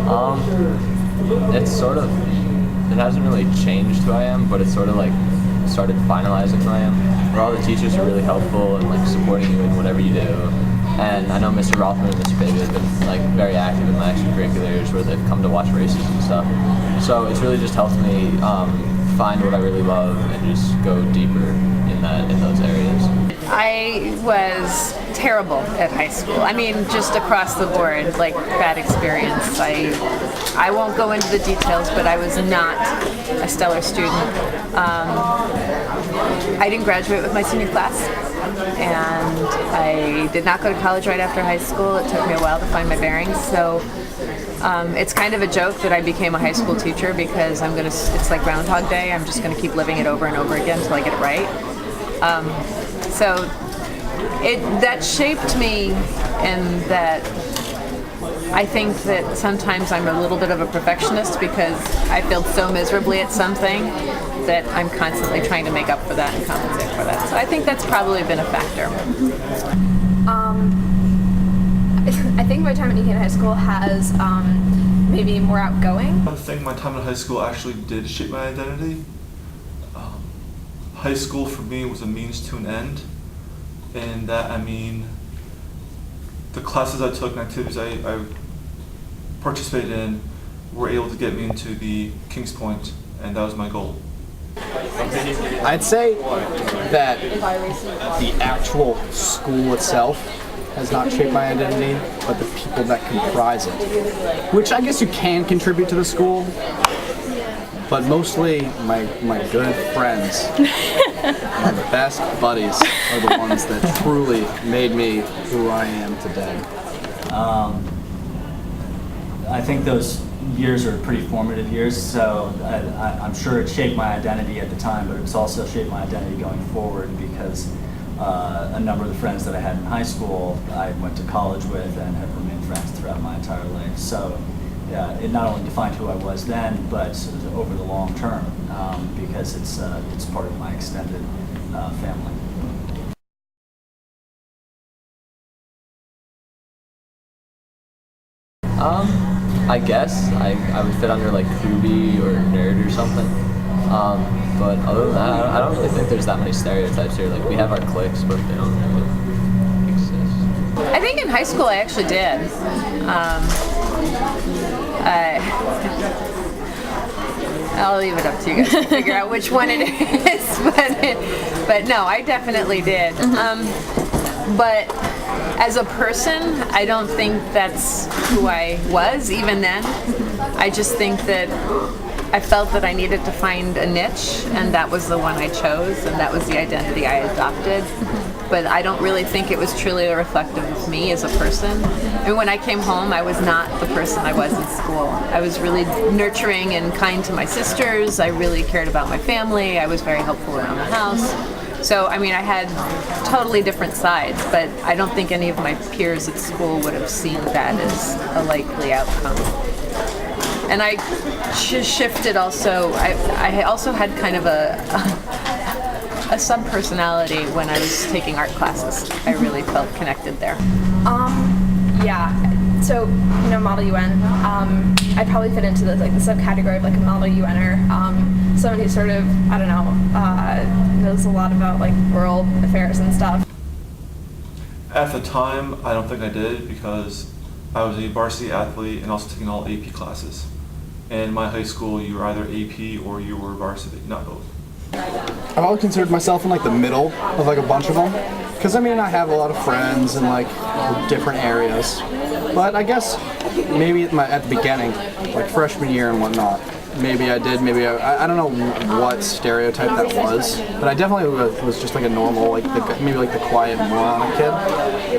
Um, it's sort of, it hasn't really changed who I am, but it's sort of like started finalizing who I am. Where all the teachers are really helpful and like supporting you in whatever you do. And I know Mr. Rothman and Mr. Baby have been like very active in my extracurriculars where they've come to watch races and stuff. So it's really just helped me find what I really love and just go deeper in those areas. I was terrible at high school. I mean, just across the board, like bad experience. I won't go into the details, but I was not a stellar student. I didn't graduate with my senior class, and I did not go to college right after high school. It took me a while to find my bearings, so it's kind of a joke that I became a high school teacher because it's like Groundhog Day. I'm just gonna keep living it over and over again until I get it right. So that shaped me in that I think that sometimes I'm a little bit of a perfectionist because I failed so miserably at something that I'm constantly trying to make up for that and compensate for that. So I think that's probably been a factor. I think my time at Eakin High School has maybe more outgoing. I think my time in high school actually did shape my identity. High school for me was a means to an end, and that I mean the classes I took and activities I participated in were able to get me into the King's Point, and that was my goal. I'd say that the actual school itself has not shaped my identity, but the people that comprise it, which I guess you can contribute to the school, but mostly my good friends, my best buddies are the ones that truly made me who I am today. I think those years are pretty formative years, so I'm sure it shaped my identity at the time, but it's also shaped my identity going forward because a number of the friends that I had in high school I went to college with and have remained friends throughout my entire life. So it not only defined who I was then, but over the long term, because it's part of my extended family. I guess I would fit under like Koobie or nerd or something. But other than that, I don't really think there's that many stereotypes here. Like we have our cliques, but they don't really exist. I think in high school I actually did. I'll leave it up to you guys to figure out which one it is, but no, I definitely did. But as a person, I don't think that's who I was even then. I just think that I felt that I needed to find a niche, and that was the one I chose, and that was the identity I adopted. But I don't really think it was truly reflective of me as a person. And when I came home, I was not the person I was in school. I was really nurturing and kind to my sisters. I really cared about my family. I was very helpful around the house. So, I mean, I had totally different sides, but I don't think any of my peers at school would have seen that as a likely outcome. And I shifted also. I also had kind of a sub-personality when I was taking art classes. I really felt connected there. Yeah. So, Model UN. I'd probably fit into the subcategory of like a Model UNer. Someone who sort of, I don't know, knows a lot about like world affairs and stuff. At the time, I don't think I did because I was a varsity athlete and also taking all AP classes. In my high school, you were either AP or you were varsity, not both. I've always considered myself in like the middle of like a bunch of them, because I mean I have a lot of friends in like different areas, but I guess maybe at the beginning, like freshman year and whatnot, maybe I did, maybe I don't know what stereotype that was, but I definitely was just like a normal, like maybe like the quiet moronic kid,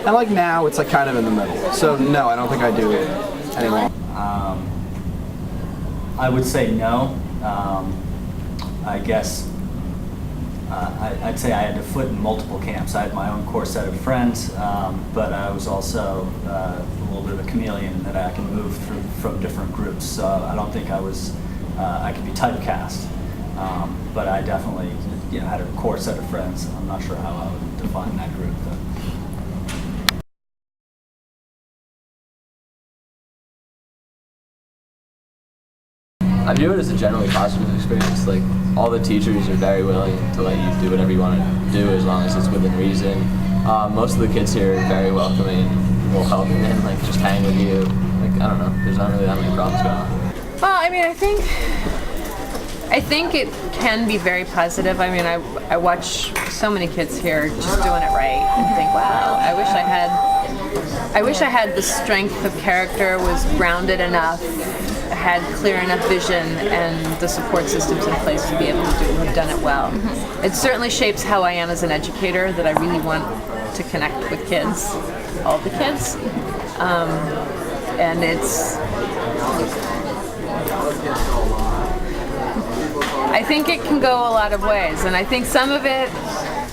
and like now it's like kind of in the middle. So no, I don't think I do anymore. I would say no. I guess I'd say I had a foot in multiple camps. I had my own core set of friends, but I was also a little bit of a chameleon in that I can move through from different groups. So I don't think I could be typecast, but I definitely had a core set of friends. I'm not sure how I would define that group though. view it as a generally positive experience. Like, all the teachers are very willing to let you do whatever you want to do as long as it's within reason. Most of the kids here are very welcoming, will help you and like just hang with you. Like, I don't know, there's not really that many problems going on. Well, I mean, I think it can be very positive. I mean, I watch so many kids here just doing it right and think, wow, I wish I had the strength of character, was grounded enough, had clear enough vision, and the support systems in place to be able to have done it well. It certainly shapes how I am as an educator, that I really want to connect with kids, all the kids. And I think it can go a lot of ways, and I think some of it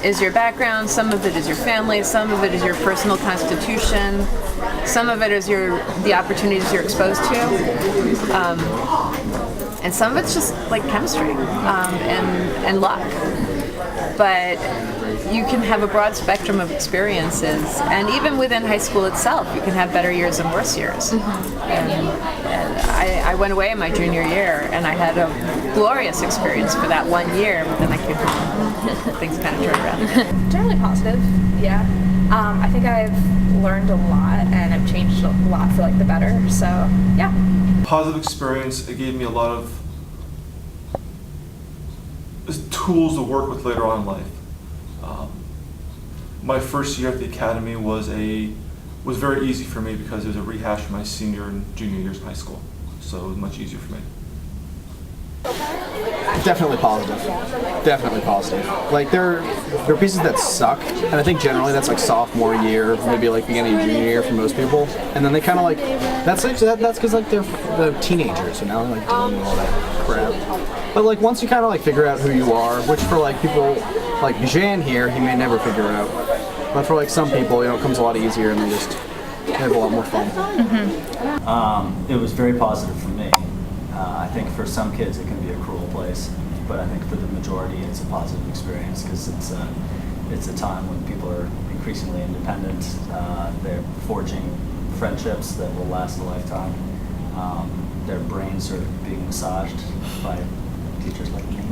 is your background, some of it is your family, some of it is your personal constitution, some of it is the opportunities you're exposed to, and some of it's just like chemistry and luck. But you can have a broad spectrum of experiences, and even within high school itself, you can have better years and worse years. And I went away in my junior year, and I had a glorious experience for that 1 year, but then I came home. Things kind of turned around. Generally positive, yeah. I think I've learned a lot, and I've changed a lot for like the better. So yeah. Positive experience. It gave me a lot of tools to work with later on in life. My first year at the academy was very easy for me because it was a rehash of my senior and junior years in high school, so it was much easier for me. Definitely positive. Definitely positive. Like there are pieces that suck, and I think generally that's like sophomore year, maybe like beginning of junior year for most people. And then they kind of like that's because like they're teenagers, you know, like doing all that crap. But like once you kind of like figure out who you are, which for like people like Bijan here, he may never figure out. But for like some people, you know, it comes a lot easier and they have a lot more fun. It was very positive for me. I think for some kids it can be a cruel place, but I think for the majority it's a positive experience because it's a time when people are increasingly independent. They're forging friendships that will last a lifetime. Their brains are being massaged by teachers like me.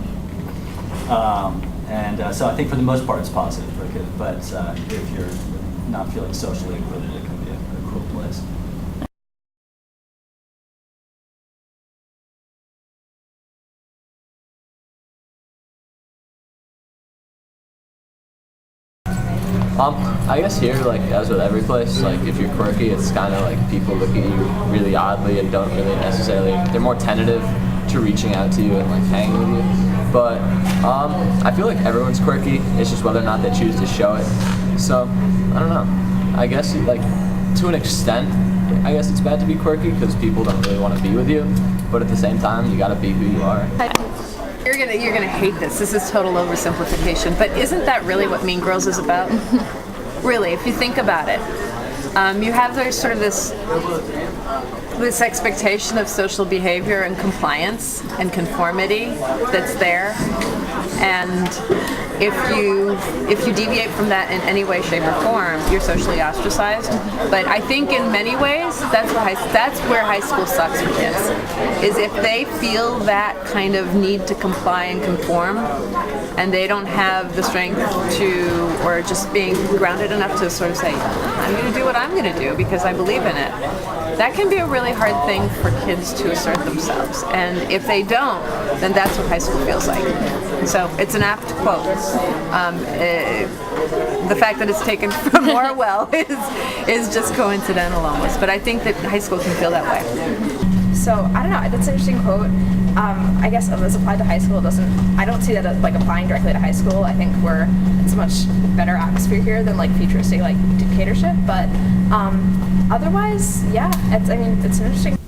So I think for the most part it's positive, but if you're not feeling socially included, it can be a cruel place. I guess here, like as with every place, like if you're quirky, it's kind of like people look at you really oddly and don't really necessarily, they're more tentative to reaching out to you and like hanging with you. But I feel like everyone's quirky, it's just whether or not they choose to show it. So, I don't know. I guess like to an extent, I guess it's bad to be quirky because people don't really want to be with you. But at the same time, you gotta be who you are. You're gonna hate this. This is total oversimplification, but isn't that really what Mean Girls is about? Really, if you think about it, you have this expectation of social behavior and compliance and conformity that's there, and if you deviate from that in any way, shape, or form, you're socially ostracized. But I think in many ways, that's where high school sucks for kids, is if they feel that kind of need to comply and conform, and they don't have the strength to, or just being grounded enough to sort of say, I'm going to do what I'm going to do because I believe in it. That can be a really hard thing for kids to assert themselves. And if they don't, then that's what high school feels like. So it's an apt quote. The fact that it's taken from Orwell is just coincidental almost. But I think that high school can feel that way. So I don't know. That's an interesting quote. I guess as applied to high school, I don't see that as like applying directly to high school. I think it's a much better atmosphere here than like futuristic like dictatorship. But otherwise, yeah, it's an interesting.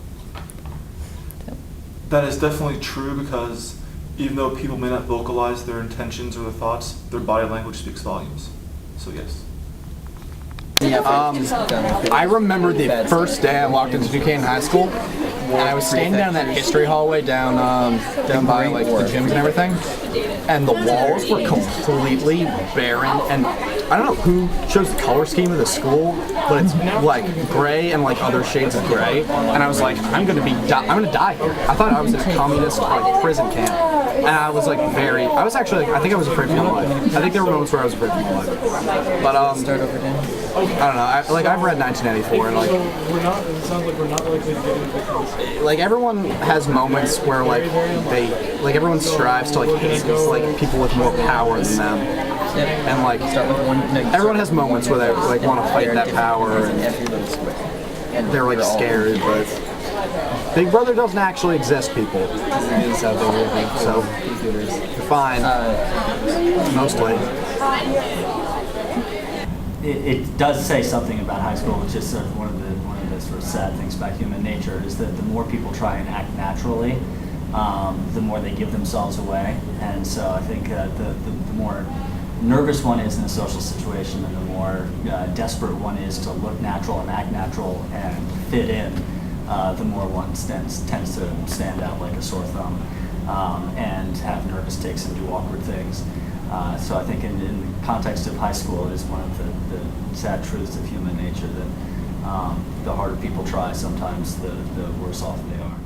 That is definitely true because even though people may not vocalize their intentions or their thoughts, their body language speaks volumes. So yes. I remember the first day I walked into Duquesne High School. and I was standing down in that history hallway down by like the gyms and everything, and the walls were completely barren. And I don't know who chose the color scheme of the school, but it's like gray and like other shades of gray. And I was like, I'm gonna die here. I thought I was in a communist like prison camp, and I was like I think I was afraid for my life. I think there were moments where I was afraid for my life. But I don't know. I've read 1984, and like everyone has moments where like everyone strives to like hate like people with more power than them, and like everyone has moments where they like want to fight that power, and they're like scared, but Big Brother doesn't actually exist, people. So you're fine, mostly. It does say something about high school, which is sort of one of the sort of sad things about human nature, is that the more people try and act naturally, the more they give themselves away. And so I think the more nervous one is in a social situation, and the more desperate one is to look natural and act natural and fit in, the more one tends to stand out like a sore thumb, and have nervous tics and do awkward things. So I think in the context of high school, it is one of the sad truths of human nature that the harder people try, sometimes the worse off they are.